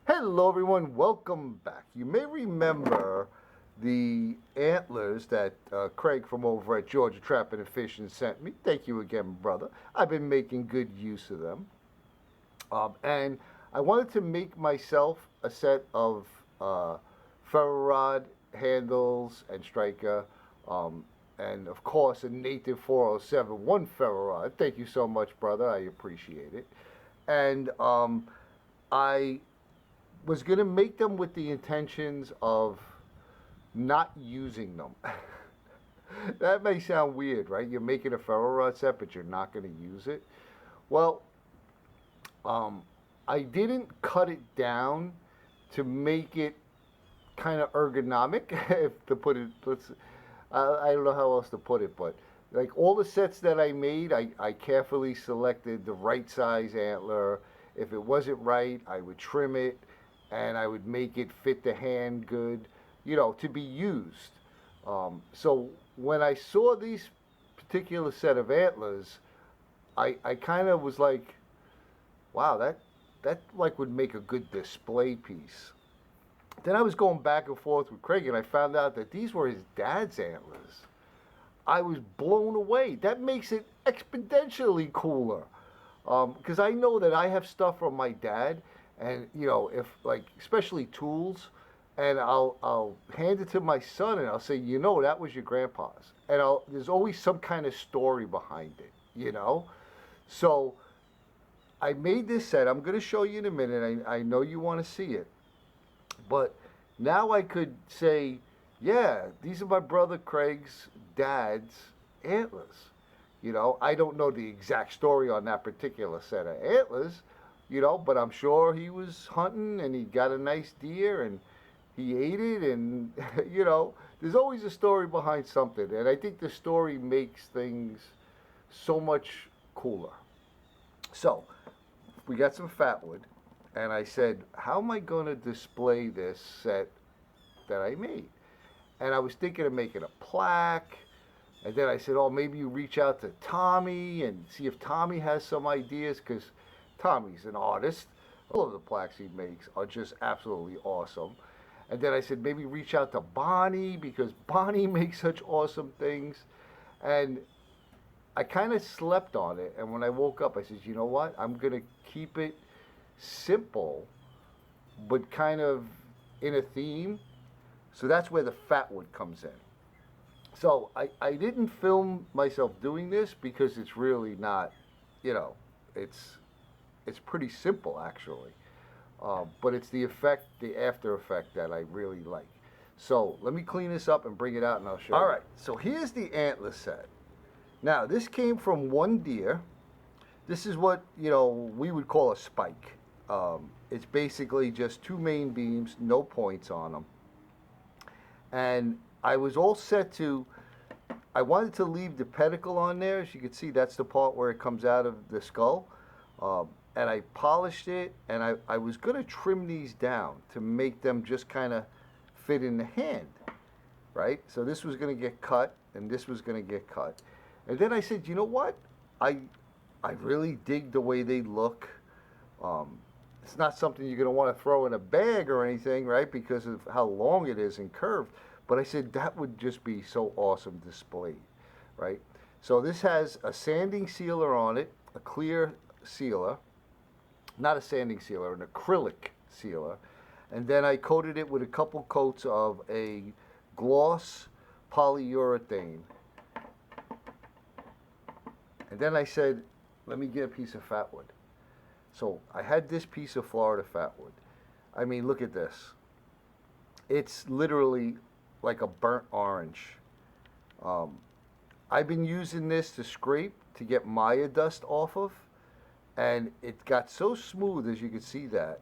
Hello everyone, welcome back. You may remember the antlers that Craig from over at Georgia Trapping and Fishing sent me. Thank you again, brother. I've been making good use of them. And I wanted to make myself a set of ferro rod handles and striker, and of course a native 407 one ferro rod. Thank you so much, brother. I appreciate it. And I was going to make them with the intentions of not using them. That may sound weird, right? You're making a ferro rod set, but you're not going to use it. Well, I didn't cut it down to make it kind of ergonomic, if to put it. I don't know how else to put it, but like all the sets that I made, I carefully selected the right size antler. If it wasn't right, I would trim it, and I would make it fit the hand good, to be used. So when I saw these particular set of antlers, I kind of was like, wow, that like would make a good display piece. Then I was going back and forth with Craig, and I found out that these were his dad's antlers. I was blown away. That makes it exponentially cooler, because I know that I have stuff from my dad, and if like especially tools, and I'll hand it to my son, and I'll say, that was your grandpa's, and there's always some kind of story behind it. So I made this set. I'm going to show you in a minute. I know you want to see it, but now I could say, yeah, these are my brother Craig's dad's antlers. I don't know the exact story on that particular set of antlers, but I'm sure he was hunting and he got a nice deer and he ate it, and there's always a story behind something, and I think the story makes things so much cooler. So we got some fatwood, and I said, how am I going to display this set that I made? And I was thinking of making a plaque. And then I said, oh, maybe you reach out to Tommy and see if Tommy has some ideas, because Tommy's an artist. All of the plaques he makes are just absolutely awesome. And then I said, maybe reach out to Bonnie, because Bonnie makes such awesome things. And I kind of slept on it. And when I woke up, I said, you know what? I'm going to keep it simple, but kind of in a theme. So that's where the fatwood comes in. So I didn't film myself doing this because it's really not, it's pretty simple actually. But it's the effect, the after effect that I really like. So let me clean this up and bring it out and I'll show you. All right, so here's the antler set. Now this came from one deer. This is what, we would call a spike. It's basically just two main beams, no points on them. And I was all set to, I wanted to leave the pedicle on there. As you can see, that's the part where it comes out of the skull. And I polished it, and I was going to trim these down to make them just kind of fit in the hand, right? So this was going to get cut, and this was going to get cut. And then I said, you know what? I really dig the way they look. It's not something you're going to want to throw in a bag or anything, right? Because of how long it is and curved. But I said that would just be so awesome displayed, right? So this has a sanding sealer on it, a clear sealer. Not a sanding sealer, an acrylic sealer. And then I coated it with a couple coats of a gloss polyurethane. And then I said, let me get a piece of fatwood. So I had this piece of Florida fatwood. I mean, look at this. It's literally like a burnt orange. I've been using this to scrape to get Maya dust off of, and it got so smooth, as you can see that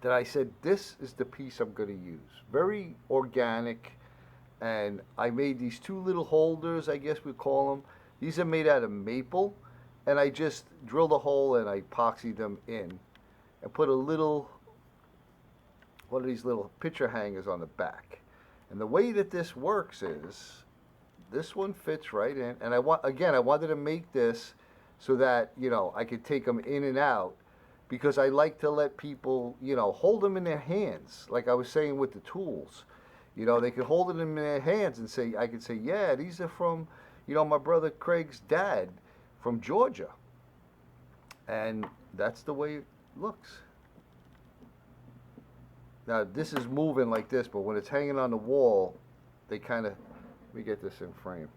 I said, this is the piece I'm going to use. Very organic, and I made these two little holders, I guess we call them. These are made out of maple, and I just drilled a hole and I epoxied them in and put a little, one of these little picture hangers on the back. And the way that this works is, this one fits right in, and I wanted to make this so that, I could take them in and out, because I like to let people, hold them in their hands. Like I was saying with the tools, they could hold it in their hands and say, I could say, yeah, these are from, my brother Craig's dad from Georgia. And that's the way it looks. Now this is moving like this, but when it's hanging on the wall, they kind of, let me get this in frame.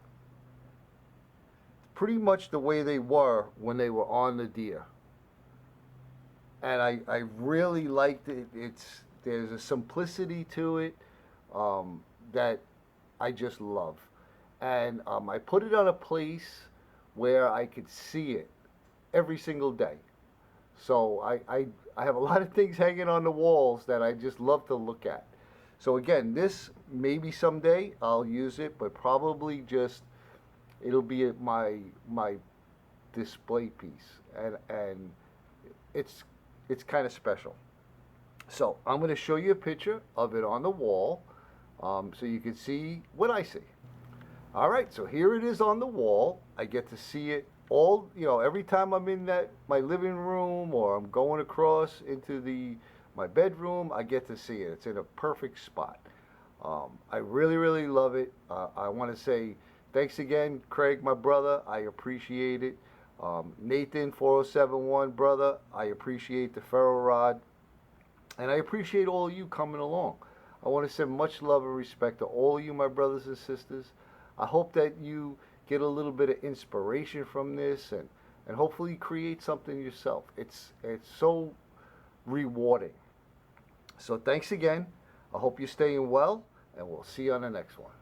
Pretty much the way they were when they were on the deer. And I really liked it. There's a simplicity to it that I just love. And I put it on a place where I could see it every single day. So I have a lot of things hanging on the walls that I just love to look at. So again, this maybe someday I'll use it, but probably just it'll be my display piece, and it's kind of special. So I'm going to show you a picture of it on the wall, so you can see what I see. All right, so here it is on the wall. I get to see it all, every time I'm in my living room, or I'm going across into my bedroom, I get to see it. It's in a perfect spot. I really, really love it. I want to say thanks again, Craig, my brother. I appreciate it. Nathan 4071, brother, I appreciate the ferro rod, and I appreciate all of you coming along. I want to send much love and respect to all of you, my brothers and sisters. I hope that you get a little bit of inspiration from this, and hopefully create something yourself. It's so rewarding. So thanks again. I hope you're staying well, and we'll see you on the next one.